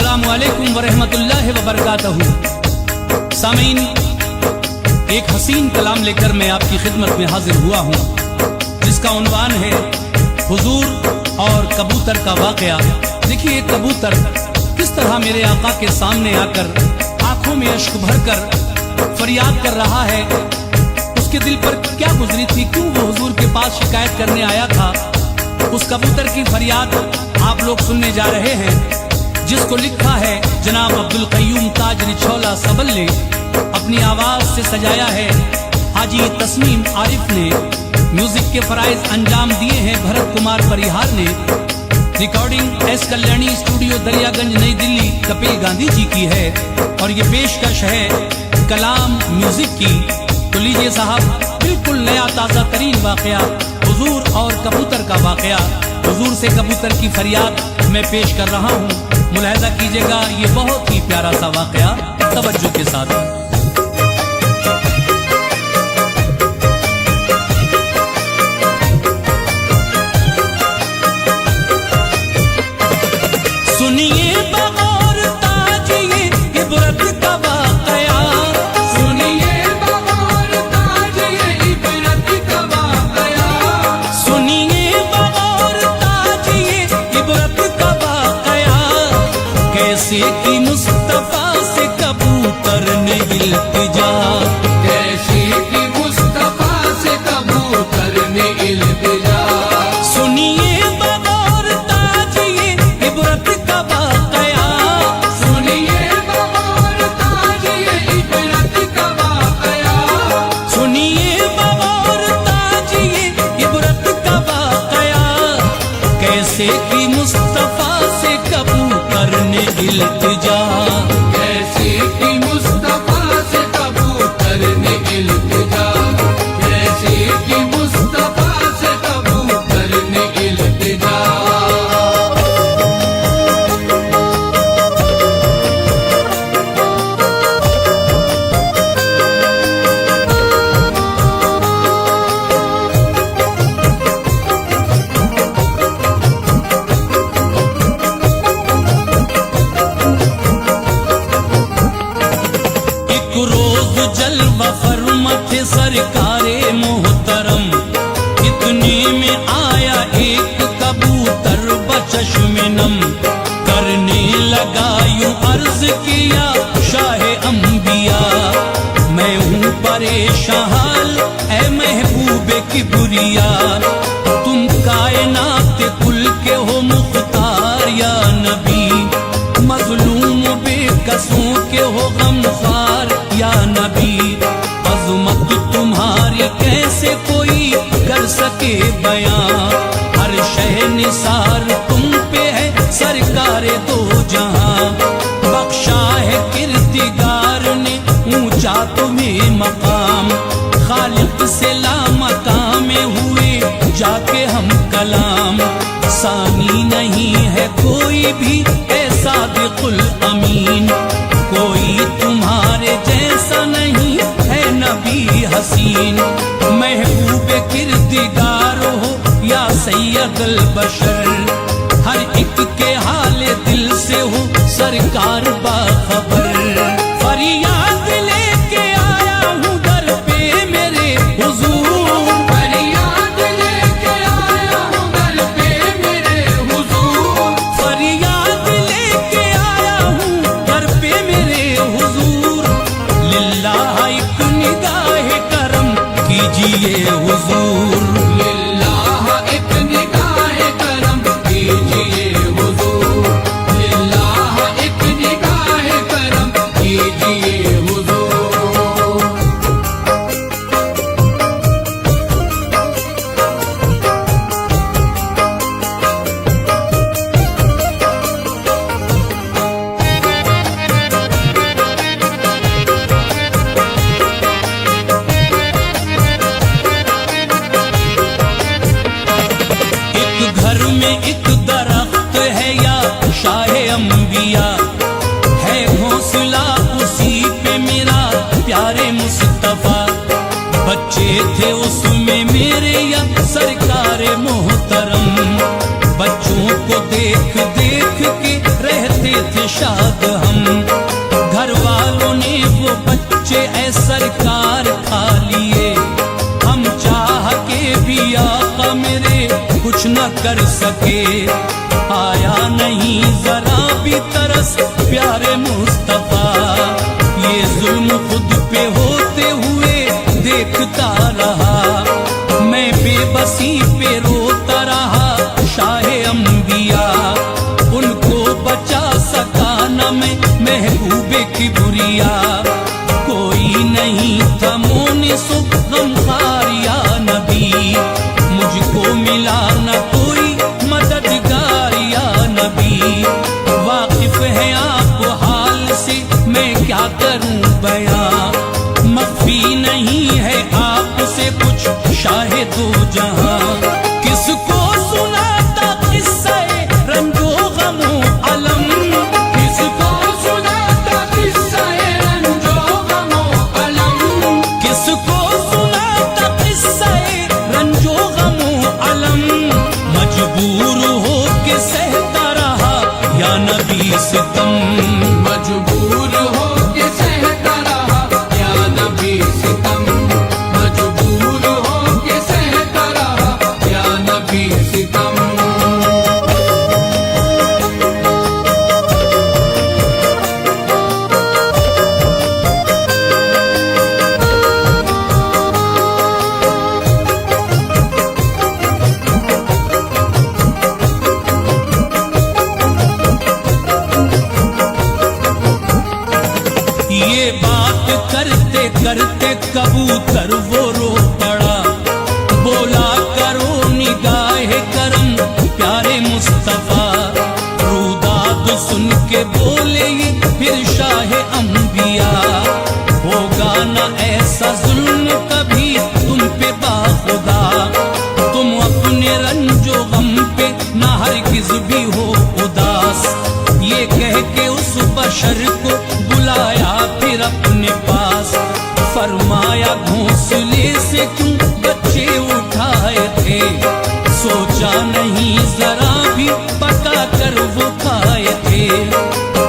अस्सलामु अलैकुम वरहमतुल्लाहि वबरकातहू। सामीन, एक हसीन कलाम लेकर मैं आपकी खिदमत में हाजिर हुआ हूँ, जिसका उन्वान है हुजूर और कबूतर का वाकया। देखिए, कबूतर किस तरह मेरे आका के सामने आकर आंखों में अश्क भरकर फरियाद कर रहा है। उसके दिल पर क्या गुजरी थी, क्यों वो हुजूर के पास शिकायत करने आया था। उस कबूतर की फरियाद आप लोग सुनने जा रहे हैं, जिसको लिखा है जनाब अब्दुल कय्यूम ताज रिछौला सबल ने, अपनी आवाज से सजाया है हाजी तस्मीम आरिफ ने, म्यूजिक के फराइज अंजाम दिए हैं भरत कुमार परिहार ने। Recording S Kalyani studio Daryaganj नई दिल्ली कपिल गांधी जी की है, और ये पेशकश है कलाम म्यूजिक की। तो लीजिए साहब, बिल्कुल नया ताज़ा तरीन वाकया, हुजूर और कबूतर का वाकया। हुजूर से कबूतर की फरियाद मैं पेश कर रहा हूँ, मुलाहिजा कीजिएगा, ये बहुत ही प्यारा सा वाकया तवज्जो के साथ। सुनिए बगौर ताज ये इबरत का वाकया, सुनिए बगौर ताज ये इबरत का वाकया, सुनिए बगौर ताज ये इबरत का वाकया। कैसे की मुस्तफा से कबूतर ने इल्तिजा, कैसे की मुस्तफा से कबूतर ने इल्तिजा। सुनिए बगौर ताज ये इबरत का वाकया, सुनिए बगौर ताज ये इबरत का वाकया, सुनिए बगौर ताज ये इबरत का वाकया। कैसे की मुस्तफा से कबूतर ने इल्तिजा, कैसे की मुस्तफा से कबूतर ने इल्तिजा, कैसे की मुस्तफा से कबूतर ने इल्तिजा। एक रोज जलवा फरमत सरकारे मोहतरम, इतने में आया एक कबूतर बचश्मे नम। करने लगा यूं अर्ज किया शाहे अंबिया, मैं हूँ परेशान हाल ए महबूबे किबरिया। तुम कायनात कुल के हो मुख्तार या नबी, मजलूम बेकसों के हो गमखार या नबी। अज़मत तुम्हारी कैसे कोई कर सके बयां, हर शह निसार तुम पे है सरकारे दो जहां। बख्शा है किरदिगार ने ऊंचा तुम्हें मकाम, खालिक से लामकाम हुए जाके हम कलाम। सानी नहीं है कोई भी ऐसा बिल्कुल अमीन, कोई तुम्हारे जैसा नहीं है नबी हसीन। महबूब किरदिगार हो या सैयदुल बशर, हर एक के हाल दिल से हो सरकार बाखबर। फरियाद लेके आया हूँ दर पे मेरे हुजूर, फरियाद लेके आया हूँ दर पे मेरे हुजूर, फरियाद लेके आया हूँ दर पे मेरे हुजूर। लिल्लाह एक निगाह करम कीजिए हुजूर, लिल्लाह एक निगाह करम कीजिए हुजूर, लिल्लाह एक निगाह करम कीजिए हुजूर। एक घर में एक दरख्त है या शाहे अंबिया, है घोंसला उसी पे मेरा प्यारे मुस्तफा। बच्चे थे उसमें मेरे या सरकारे मोहतरम, बच्चों को देख देख के रहते रहते थे शाद हम। घर वालों ने वो बच्चे ऐ सरकार खा लिए, हम चाह के भी आका मेरे कुछ न कर सके। आया नहीं जरा भी तरस प्यारे मुस्तफा, ये जुल्म खुद पे होते हुए देखता रहा। मैं बेबसी पे रोता रहा शाहे अंबिया, उनको बचा सका न मैं महबूबे की बुरिया। कोई नहीं था मोनिसो गमखार या नबी, मुझको मिला न कोई मददगार या नबी। वाकिफ है आप हाल से मैं क्या करूं बयां, मख्फी नहीं है आपसे कुछ शाहे दो जहां। किसको सुनाता किस्सा रंजो गमो अलम, किसको सुनाता किस्सा रंजो गमो अलम, किसको सुनाता किस्सा रंजो गमो अलम। मजबूर हो के सहता रहा या नबी सितम, मजबूर हो के सहता रहा या नबी सितम, मजबूर हो के सहता रहा या नबी सितम। ये बात करते करते कबूतर वो रो पड़ा, बोला करो निगाह करम प्यारे मुस्तफा। रुदाद सुन के बोले ये फिर शाहे अंबिया, होगा न ऐसा जुल्म कभी तुम पे बाखुदा। तुम अपने रंजो गम पे न हरगिज भी हो उदास, ये कह के उस बशर को बुलाया फिर अपने पास। फरमाया घोंसले से क्यों बच्चे उठाए थे, सोचा नहीं जरा भी पका कर वो खाए थे।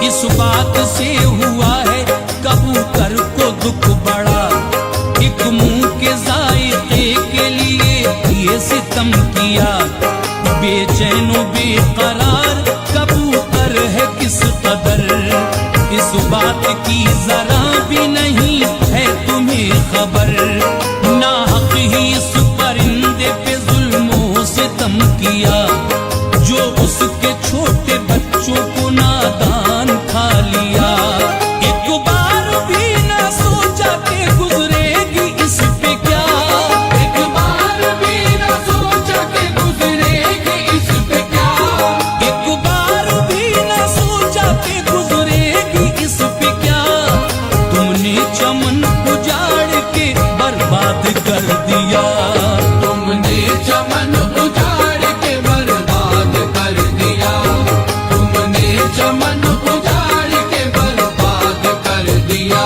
इस बात से हुआ है कबूतर को दुख बड़ा, एक मुंह के जायके के लिए ये सितम किया। बेचैनो बेकरार कबूतर है किस कदर, इस बात की जरा भी नहीं है तुम्हें खबर। ना हक ही इस परिंदे पे जुल्मों से तम किया, जो उसके छोटे बच्चों को नादान खा लिया। एक बार भी ना सोचा कि गुजरेगी इस पे क्या, एक बार भी न सोचा कि गुजरेगी इस पे क्या, एक बार भी ना सोचा कि गुजरेगी इस पे क्या। तुमने चमन उजाड़ के बर्बाद कर दिया, तुमने चमन उजाड़ के बर्बाद कर दिया, तुमने चमन उजाड़ के बर्बाद कर दिया।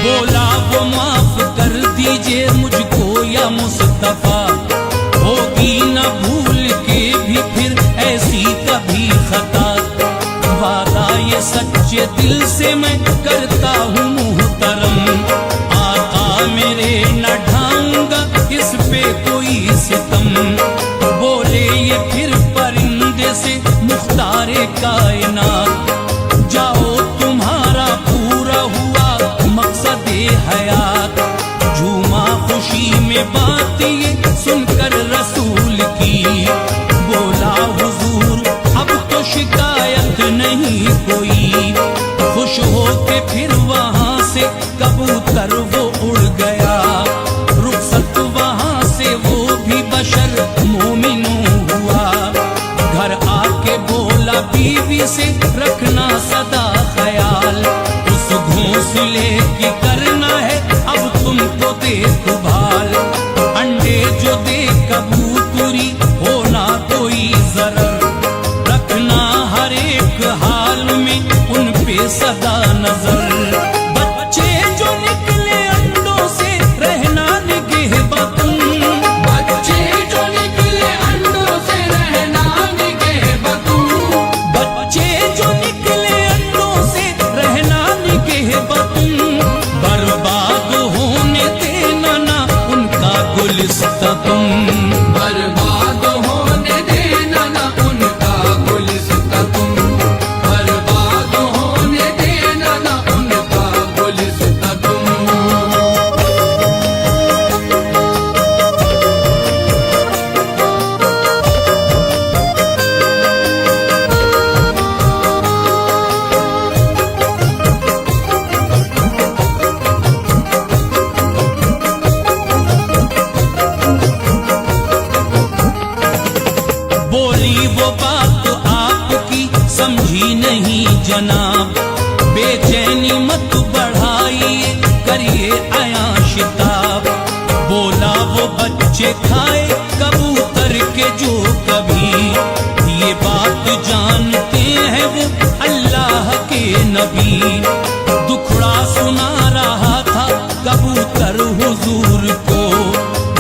बोला वो माफ कर दीजिए मुझको या मुस्तफा, होगी न भूल के भी फिर ऐसी कभी खता। वादा ये सच्चे दिल से मैं करता हूँ मुहतरम, आका मेरे न ढाऊंगा इस पे कोई सितम। बोले ये फिर परिंदे से मुख्तारे कायनात, जाओ तुम्हारा पूरा हुआ मकसद हयात। झूमा खुशी में बात ये सुनकर रसूल की, बोला हुजूर अब तो शिकायत नहीं कोई। खुश हो के फिर वहां से कबूतर वो उड़ गया, रुखसत वहां से वो भी बशर मोमिनो हुआ। घर आके बोला बीवी से रखना सदा ख्याल, उस घोंसले की करना है अब तुमको देखभाल। अंडे जो देख कबूतरी हो ना कोई जरर, रखना हर एक हाल में उन पे सदा नजर। बच्चे जो निकले अंडों से रहना निगहबतुन, बच्चे जो निकले अंडों से रहना निगहबतुन, बच्चे जो निकले अंडों से रहना निगहबतुन, बर्बाद होने देना ना उनका गुलिस्तान, बर्बाद होने देना ना उनका गुलिस्तान, बर्बाद होने देना ना उनका गुलिस्तान। बोली वो बात आपकी समझी नहीं जनाब, बेचैनी मत बढ़ाइए करिए आयाशिताब। बोला वो बच्चे खाए कबूतर के जो कभी, ये बात जानते हैं वो अल्लाह के नबी। दुखड़ा सुना रहा था कबूतर हुजूर को,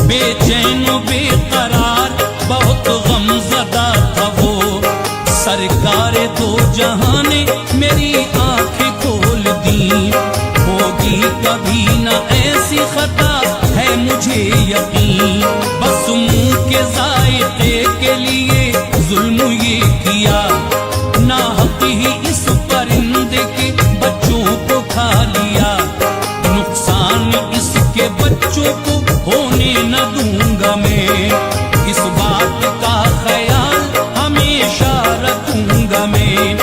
बेचैन बेकरार बहुत गमज़दा था वो। सरकार दो जहां ने मेरी आंखें खोल दी, होगी कभी न ऐसी खता है मुझे यकीन। बस मुंह के जायके के लिए जुल्म ये किया, ना हक ही इस परिंदे के बच्चों को खा लिया। नुकसान इसके बच्चों को होने न दूंगा मैं, इस बात का ख्याल हमेशा रखूंगा मैं।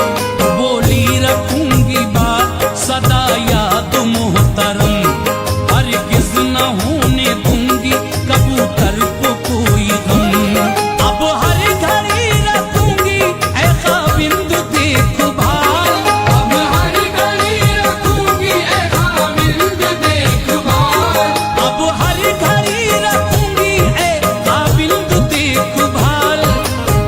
बोली रखूंगी बात सदा याद मोहतरम, हरगिज़ न होने दूंगी कबूतर को कोई गम। अब हर घड़ी रखूंगी ऐ खाविंद देखभाल, अब हर घड़ी रखूंगी ऐ खाविंद देखभाल, अब हर घड़ी रखूंगी ऐ खाविंद देखभाल।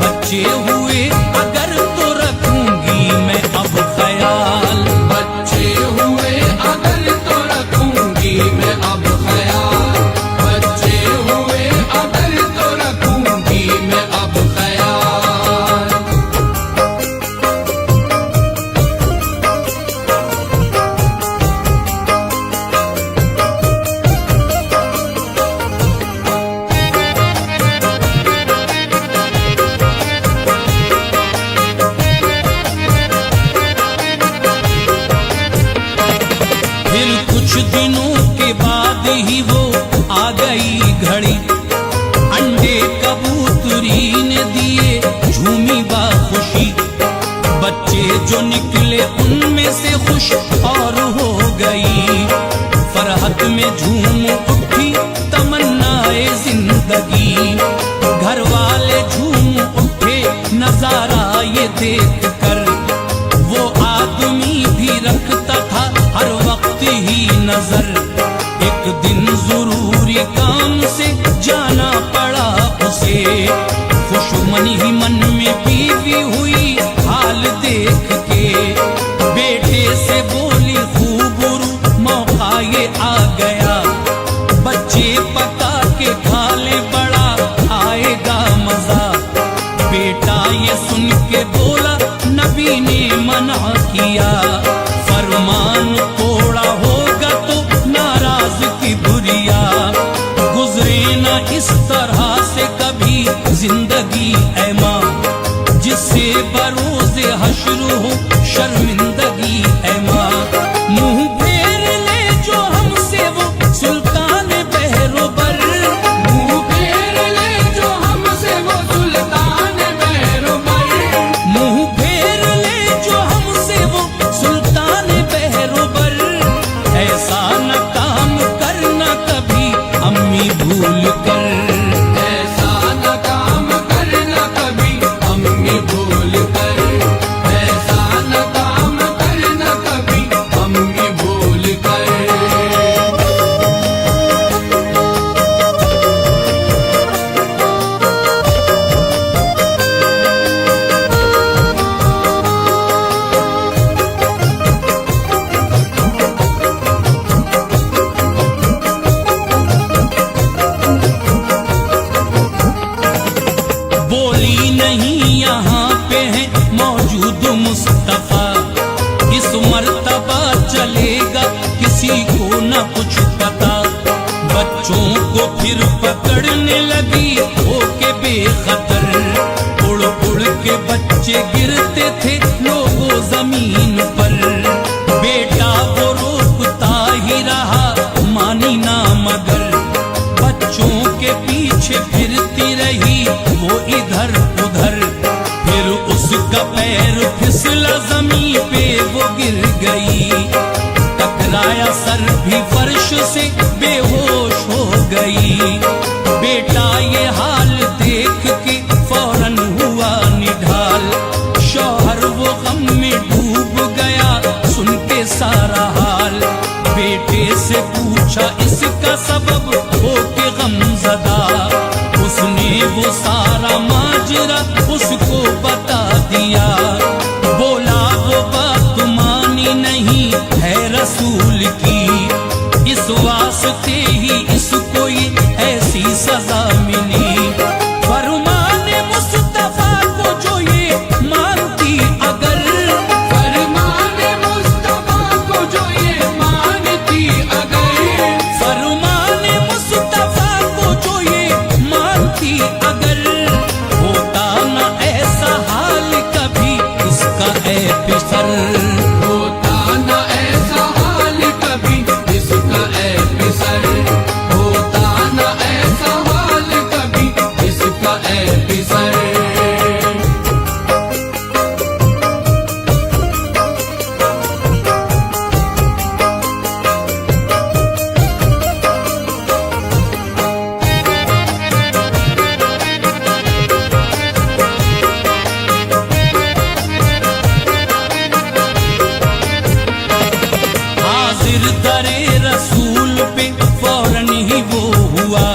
बच्चे हुए अगर तो रखूंगी मैं अब ख्याल, बच्चे हुए अगर तो रखूंगी मैं अब ख्याल, बच्चे हुए अगर तो रखूंगी मैं अब ख्याल। फिर कुछ दिनों के बाद ही वो आ गई घड़ी, अंडे कबूतरी ने दिए झूमी बाखुशी। बच्चे जो निकले उनमें से खुश और हो गई, फरहत में झूम उठी तमन्नाए जिंदगी। घर वाले झूम उठे नजारा ये देख कर, वो आदमी भी रखता था हर वक्त ही नजर। एक दिन जरूरी काम से जाना पड़ा उसे, खुशमन ही मन में बीवी हुई हाल देख के। बेटे से बोली खूबरू मौका ये आ गया, बच्चे पका के खा ले बड़ा आएगा मजा। बेटा ये सुन के बोला नबी ने मना किया, फरमान तोड़ा होगा तो नाराज की बुरिया। गुजरे न इस तरह से कभी जिंदगी ऐ माँ, जिससे बरोज़े हश्र हो शर्मिंदगी ऐ माँ। मुंह फेर ले जो हमसे वो सुल्तान बहरोबर, मुंह फेर ले जो हमसे वो सुल्तान बहरोबर, मुंह फेर ले जो हमसे वो सुल्तान बहरोबर। ऐसा न काम करना कभी अम्मी भूल कर, ऐसा न काम करना कभी अम्मी भूल कर, ऐसा न काम बोली नहीं यहाँ पे है मौजूद मुस्तफा, इस मर्तबा चलेगा किसी को न कुछ पता। बच्चों को फिर पकड़ने लगी होके बेखतर, उड़ उड़ के बच्चे गिरते थे लोगों जमीन पर। बेटा वो रोकता ही रहा मानी ना मगर, बच्चों के पीछे फिरती रही वो इधर उधर। फिर उसका पैर फिसला जमीन पे वो गिर गई, टकराया सर भी फर्श से बेहोश हो गई। बेटा ये हाल देख के फौरन हुआ निढाल, शौहर वो गम में डूब गया सुन के सारा हाल। बेटे से पूछा इसका सबब हो के गमज़दा, उसने वो सारा माजरा उसको बता दिया। बोला वो बात मानी नहीं है रसूल की, इस वास्ते ही इसको ये ऐसी सजा मिली। फरमाने मुस्तफा को जो ये मानती अगर, फरमाने मुस्तफा को जो ये मानती अगर, फरमाने मुस्तफा को जो ये मानती अगर, होता न ऐसा हाल कभी इसका ऐ फिसर। होता न ऐसा हाल कभी इसका ऐ फिसर, होता न ऐसा हाल कभी इसका ऐ फिसर। हाजिर दरे रसूल पे फौरन ही वो हुआ,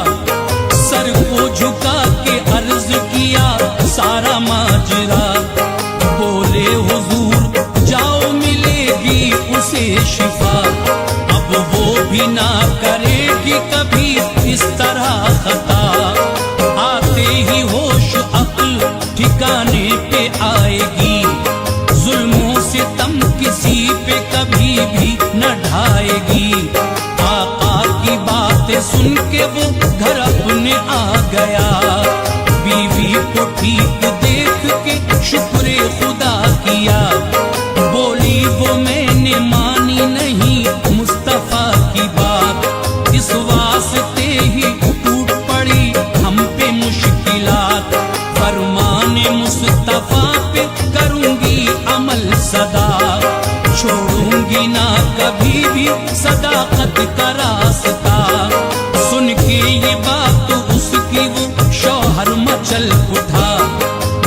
सर को झुका के अर्ज किया सारा माजरा। बोले हुजूर जाओ मिलेगी उसे शिफा, अब वो भी ना करेगी कभी इस तरह खता। आते ही होश अक्ल ठिकाने पे आएगी, जुल्मों से तम किसी पे कभी भी न ढाएगी। आका की बातें सुन के वो घर अपने आ गया, बीवी को ठीक देख के शुक्र खुदा किया। बोली वो मैंने मानी नहीं मुस्तफा की बात, इस वास्ते ही टूट पड़ी हम पे मुश्किलात। फरमाने मुस्तफा पे करूंगी अमल सदा, छोड़ूंगी ना कभी भी सदाकत का रास्ता। सुन के ये बात उसकी वो शौहर मचल उठा,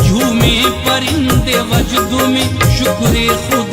झूमे परिंदे वजद में शुक्र खुदा